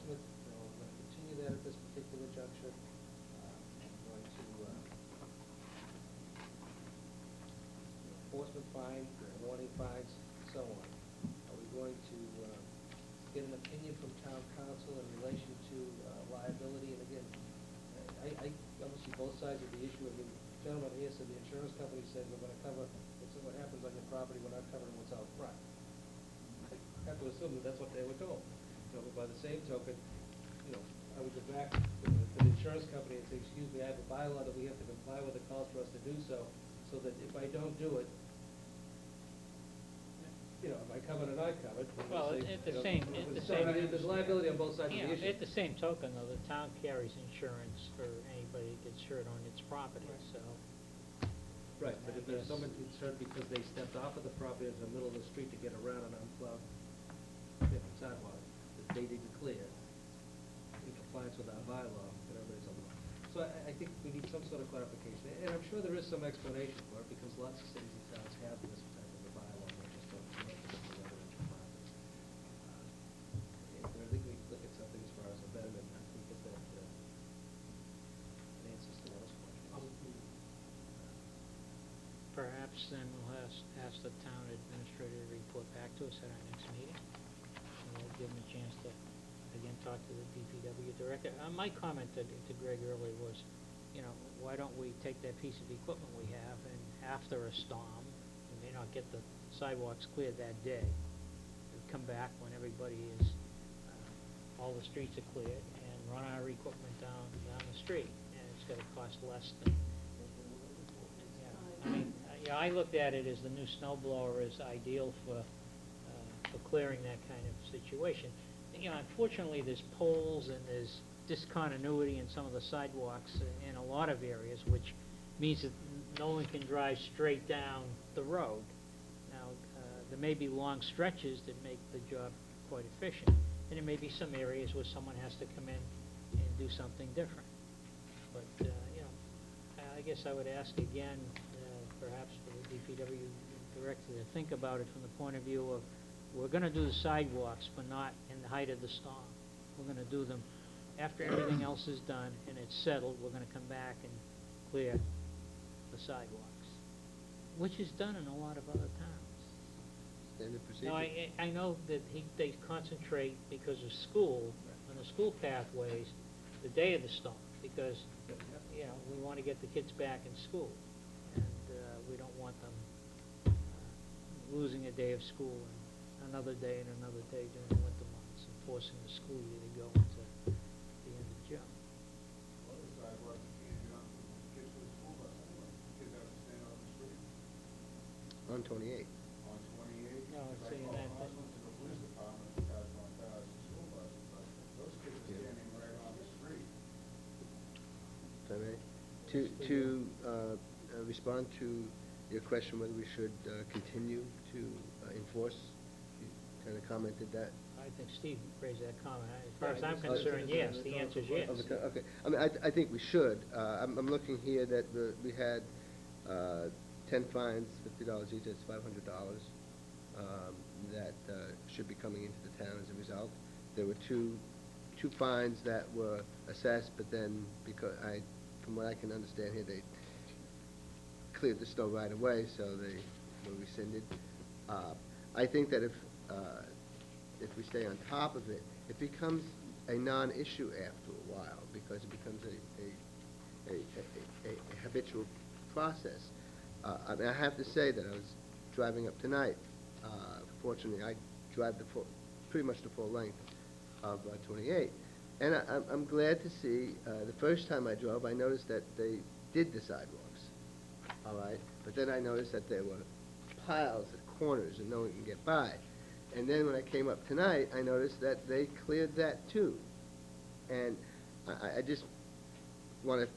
enforcement, we're going to continue that at this particular juncture. We're going to enforcement fine, warning fines, and so on. Are we going to get an opinion from town council in relation to liability? And again, I almost see both sides of the issue. I mean, the gentleman here said the insurance company said we're going to cover what happens on your property, we're not covering what's out front. I have to assume that that's what they were told. But by the same token, I would go back to the insurance company and say, excuse me, I have a bylaw that we have to comply with, it calls for us to do so that if I don't do it, am I covered or not covered? Well, there's liability on both sides of the issue. At the same token, though, the town carries insurance for anybody that gets hurt on its property, so. Right, but if there's someone who's hurt because they stepped off of the property in the middle of the street to get around an unplowed sidewalk that they didn't clear, in compliance with our bylaw, then everybody's on the line. So I think we need some sort of clarification, and I'm sure there is some explanation for it, because lots of cities and towns have this type of a bylaw, not just on the residential property. And I think we look at something as far as a betterment, I think that answers to those questions. Perhaps then we'll ask the town administrator to report back to us at our next meeting. And we'll give him a chance to, again, talk to the DPW director. My comment to Greg earlier was, why don't we take that piece of equipment we have and after a storm, we may not get the sidewalks cleared that day, we'll come back when everybody is, all the streets are cleared, and run our equipment down the street. And it's going to cost less than, I mean, I looked at it as the new snow blower is ideal for clearing that kind of situation. Unfortunately, there's poles and there's discontinuity in some of the sidewalks in a lot of areas, which means that no one can drive straight down the road. Now, there may be long stretches that make the job quite efficient, and there may be some areas where someone has to come in and do something different. But, I guess I would ask again, perhaps for the DPW director to think about it from the point of view of, we're going to do the sidewalks, but not in the height of the storm. We're going to do them after everything else is done and it's settled. We're going to come back and clear the sidewalks, which is done in a lot of other towns. Standard procedure. Now, I know that they concentrate because of school, on the school pathways, the day of the storm, because, we want to get the kids back in school. And we don't want them losing a day of school and another day and another day during the winter months and forcing the school year to go into the end of June. Well, the sidewalk, you can't get on the kids to the school bus anyway. Kids have to stand on the street. On 28. On 28. No, I'm saying that. I went to the police department, the guys want cars to school buses, but those kids are standing right on the street. If I may. To respond to your question whether we should continue to enforce, you kind of commented that. I think Steve raised that comment. As far as I'm concerned, yes, the answer is yes. Okay. I mean, I think we should. I'm looking here that we had 10 fines, $50 each, that's $500, that should be coming into the town as a result. There were two fines that were assessed, but then from what I can understand here, they cleared the snow right away, so they were rescinded. I think that if we stay on top of it, it becomes a non-issue after a while, because it becomes a habitual process. I mean, I have to say that I was driving up tonight. Fortunately, I drive pretty much the full length of 28. And I'm glad to see, the first time I drove, I noticed that they did the sidewalks, all right? But then I noticed that there were piles at corners and no one can get by. And then when I came up tonight, I noticed that they cleared that too. And I just want to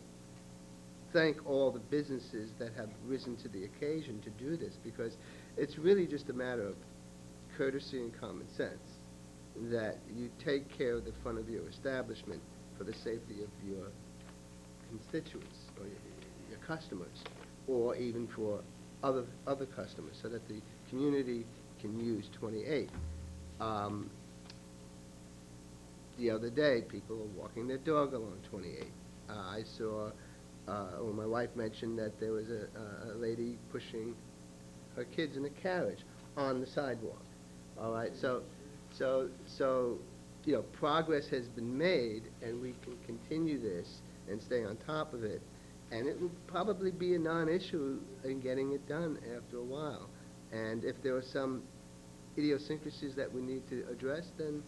thank all the businesses that have risen to the occasion to do this, because it's really just a matter of courtesy and common sense, that you take care of the front of your establishment for the safety of your constituents or your customers, or even for other customers, so that the community can use 28. the other day, people are walking their dog along 28. I saw, well, my wife mentioned that there was a lady pushing her kids in a carriage on the sidewalk. All right, so, you know, progress has been made, and we can continue this and stay on top of it. And it will probably be a non-issue in getting it done after a while. And if there are some idiosyncrasies that we need to address, then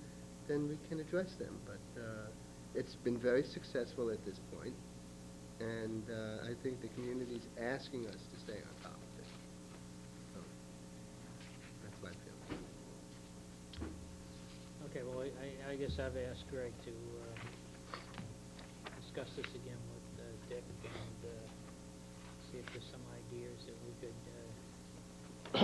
we can address them. But it's been very successful at this point, and I think the community's asking us to stay on top of it. So, that's my feeling. Okay, well, I guess I've asked Greg to discuss this again with Dick and see if there's some ideas that we could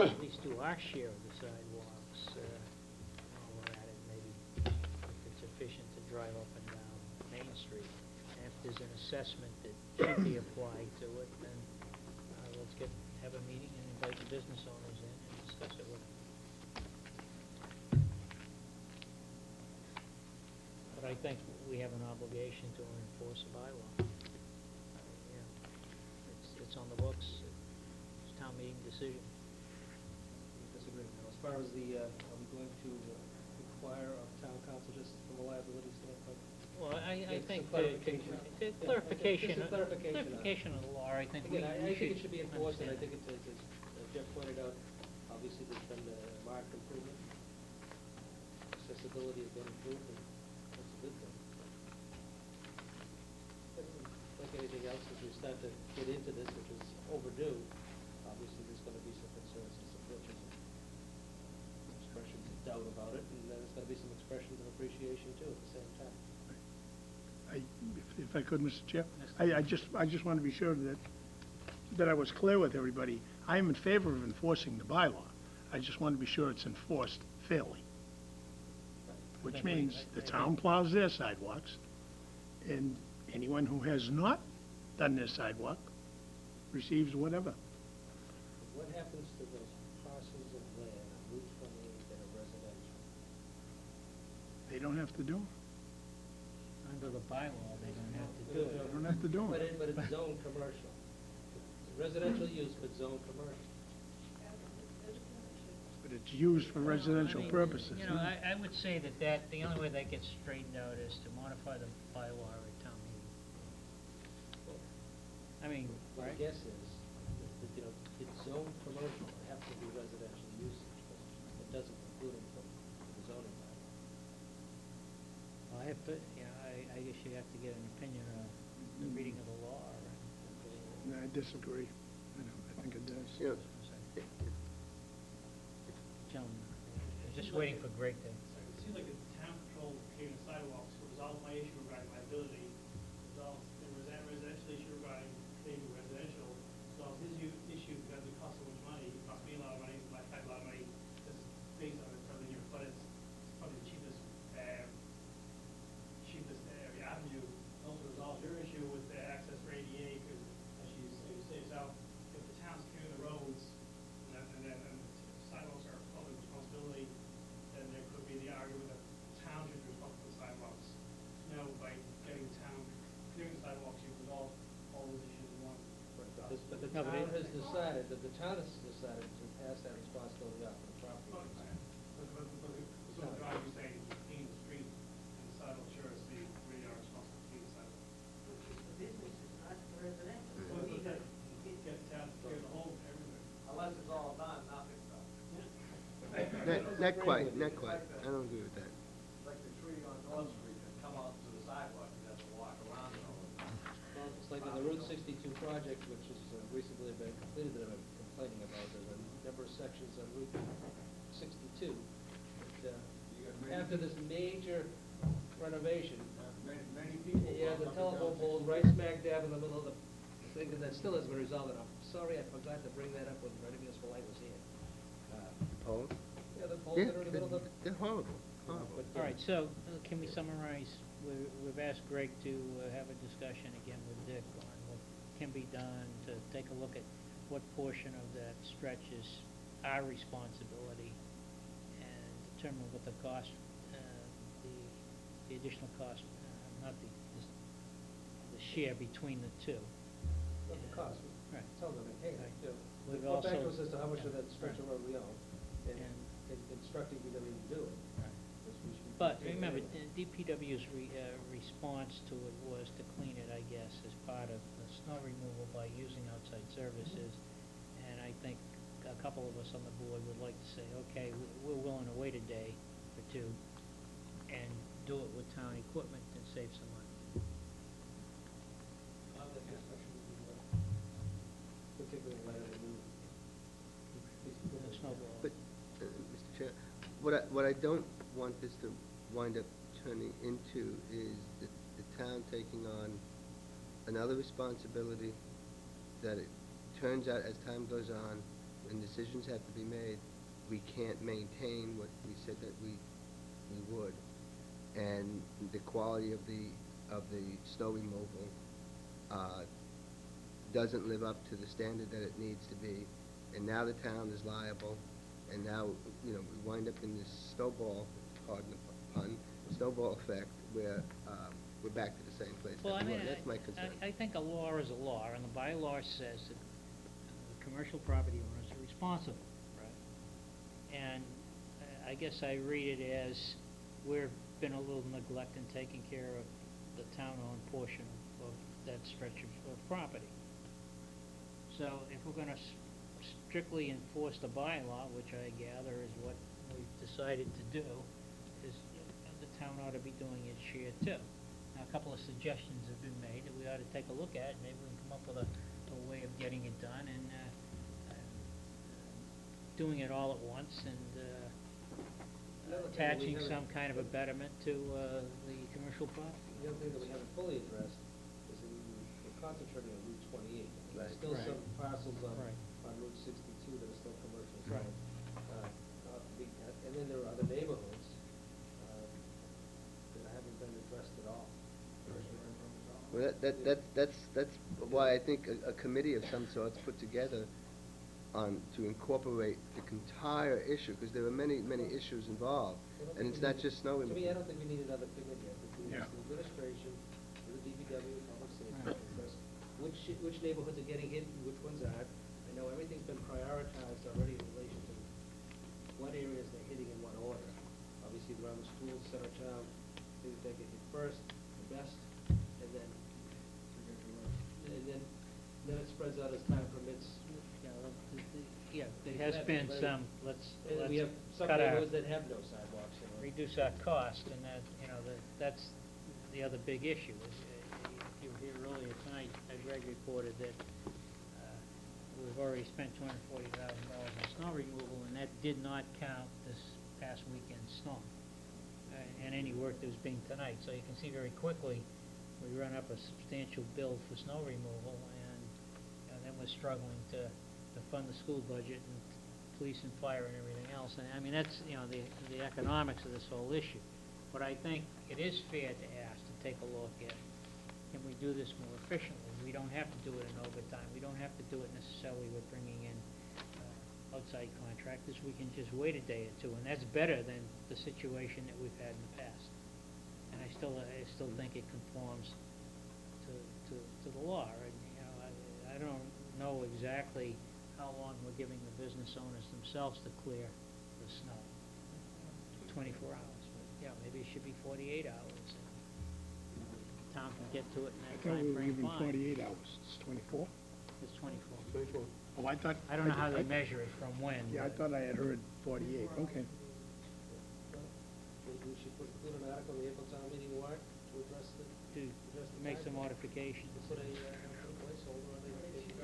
at least do our share of the sidewalks while we're at it, maybe if it's efficient to drive up and down Main Street. And if there's an assessment that should be applied to it, then let's have a meeting and invite the business owners in and discuss it with them. But I think we have an obligation to enforce a bylaw. It's on the books, it's a town meeting decision. Disagree. Now, as far as the, are we going to require of town council just from a liability standpoint? Well, I Get think some clarification. clarification, Just a clarification on it. clarification of the law, I think we Again, I think it should be enforced, and I understand think it's, as Jeff pointed out, obviously there's been marked improvement. Accessibility has been improved, and that's a good thing. But like anything else, as we start to get into this, which is overdue, obviously there's gonna be some concerns and some bitches and expressions of doubt about it, and then there's gonna be some expressions of appreciation too at the same time. If I could, Mr. Chair, I just want to be sure that I was clear with everybody. I am in favor of enforcing the bylaw. I just want to be sure it's enforced fairly, which means the town plows their sidewalks, and anyone who has not done their sidewalk receives whatever. What happens to those parcels of land on Route 28 that are residential? They don't have to do it. Under the bylaw, they don't have to do They it. don't have to do But it. it's zoned commercial. It's residential use, but zoned commercial. But it's used for residential I mean, purposes. You know, I would say that the only way that gets straightened out is to modify the bylaw at town meeting. I mean, My right? guess is, that, you know, it's zoned commercial, it has to be residential usage, but it doesn't include it from the zoning bylaw. Well, I have to, you know, I guess you have to get an opinion of the reading of the law, right? No, I disagree. I think it does. You know, Gentlemen, I'm just waiting for Greg to. It seems like the town controls paving sidewalks, to resolve my issue regarding liability, resolve the residential issue regarding paving residential, resolve his issue because it costs so much money, it costs me a lot of money, my tax a lot of money, this is based on it every year, but it's probably the cheapest avenue. Also resolves your issue with the access for ADA, because as you say yourself, if the town's clearing the roads, and sidewalks are public responsibility, then there could be the argument that the town should be responsible for the sidewalks. You know, by getting the town clearing the sidewalks, you resolve all those issues in one. But the No, but town it- has decided, to pass that responsibility off to the property But owners. so the driver is saying, you clean the street, and the sidewalk sure is the, we are responsible for cleaning the sidewalk. Business is not residential. Well, you gotta get the town to clear the whole, everywhere. Unless it's all done, nothing's done. not quite. I don't agree with that. Like the tree on North Street that come out to the sidewalk, you have to walk around it all the time. Well, it's like in the Route 62 project, which has recently been completed, that I've been complaining about, there's a number of sections on Route 62 that, after this major renovation, Many people. yeah, the walk up and telephone down pole 62. right smack dab in the middle of the thing, and that still hasn't been resolved, and I'm sorry, I forgot to bring that up when Ready Municipal Light was here. Poles? Yeah, the poles Yeah, that are in the middle of the. they're horrible. Horrible. But, All right, so can we summarize? We've asked Greg to have a discussion again with Dick on what can be done to take a look at what portion of that stretch is our responsibility and determine what the cost, the additional cost, not the share between the two. Not the cost, Right. tell them, hey, Right. you know, We've report back to also- us as to how much of yeah, that stretch of right. road we own, and instructing DPW to do it. Right. Because we should be But taking remember, it anyway. DPW's response to it was to clean it, I guess, as part of the snow removal by using outside services. And I think a couple of us on the board would like to say, okay, we're willing to wait a day or two and do it with town equipment and save some money. On that discussion, particularly in light of the new. The snow blower. But, Mr. Chair, what I don't want this to wind up turning into is the town taking on another responsibility that it turns out as time goes on, when decisions have to be made, we can't maintain what we said that we would. And the quality of the snow removal doesn't live up to the standard that it needs to be. And now the town is liable, and now, we wind up in this snowball, pardon the pun, snowball effect, where we're back to the same place Well, I that we mean, were. That's my concern. I think a law is a law, and the bylaw says that the commercial property owners are responsible. Right. And I guess I read it as we've been a little neglect in taking care of the town-owned portion of that stretch of property. So if we're gonna strictly enforce the bylaw, which I gather is what we've decided to do, is the town ought to be doing its share too. Now, a couple of suggestions have been made that we ought to take a look at, maybe we can come up with a way of getting it done and doing it all at once and The other thing that we attaching haven't- some kind of a betterment to the commercial property. The other thing that we haven't fully addressed is that we're concentrating on Route 28. There's Right. still Right. some parcels on Right. Route 62 that are still commercial Right. zone. And then there are other neighborhoods that haven't been addressed at all. Well, that's why I think a committee of some sort's put together to incorporate the entire issue, because there are many issues involved, and it's not just snow To me, I removal. don't think we need another committee. I think we need Yeah. the administration, the DPW, public safety, Right. because which neighborhoods are getting hit and which ones aren't. I know everything's been prioritized already in relation to what areas they're hitting in what order. Obviously, around the schools, center town, things that get hit first, the best, and then it spreads out as time permits. Yeah, there We has have been very- some, let's And we have some cut our, neighborhoods that have no sidewalks. reduce our cost, and that's the other big issue. If you were here earlier tonight, Greg reported that we've already spent $240,000 on snow removal, and that did not count this past weekend's snow, and any work that was being tonight. So you can see very quickly, we run up a substantial bill for snow removal, and then we're struggling to fund the school budget and police and fire and everything else. And I mean, that's, the economics of this whole issue. But I think it is fair to ask to take a look at, can we do this more efficiently? We don't have to do it in overtime. We don't have to do it necessarily with bringing in outside contractors. We can just wait a day or two, and that's better than the situation that we've had in the past. And I still think it conforms to the law. And, I don't know exactly how long we're giving the business owners themselves to clear the snow. 24 hours, but, yeah, maybe it should be 48 hours. The town can get to it in I that thought we were timeframe, given fine. 48 hours. It's 24? It's 24. Oh, I thought... I don't know how they measure it from when. Yeah, I but- thought I had heard 48. Okay. We should include an article in the April town meeting warrant to address the. To make some modifications. Put a placeholder on the.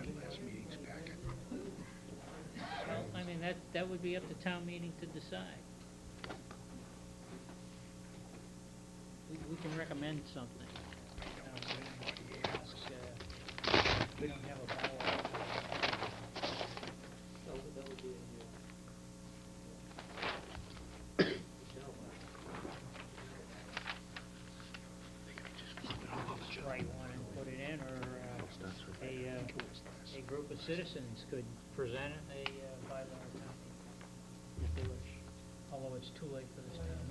Last meeting's packet. Well, I mean, that would be up to town meeting to decide. We can recommend something. We don't have a bylaw. That would be in Just write one and put it in, or a group of citizens could present a bylaw at town meeting, if they wish, although it's too late for this town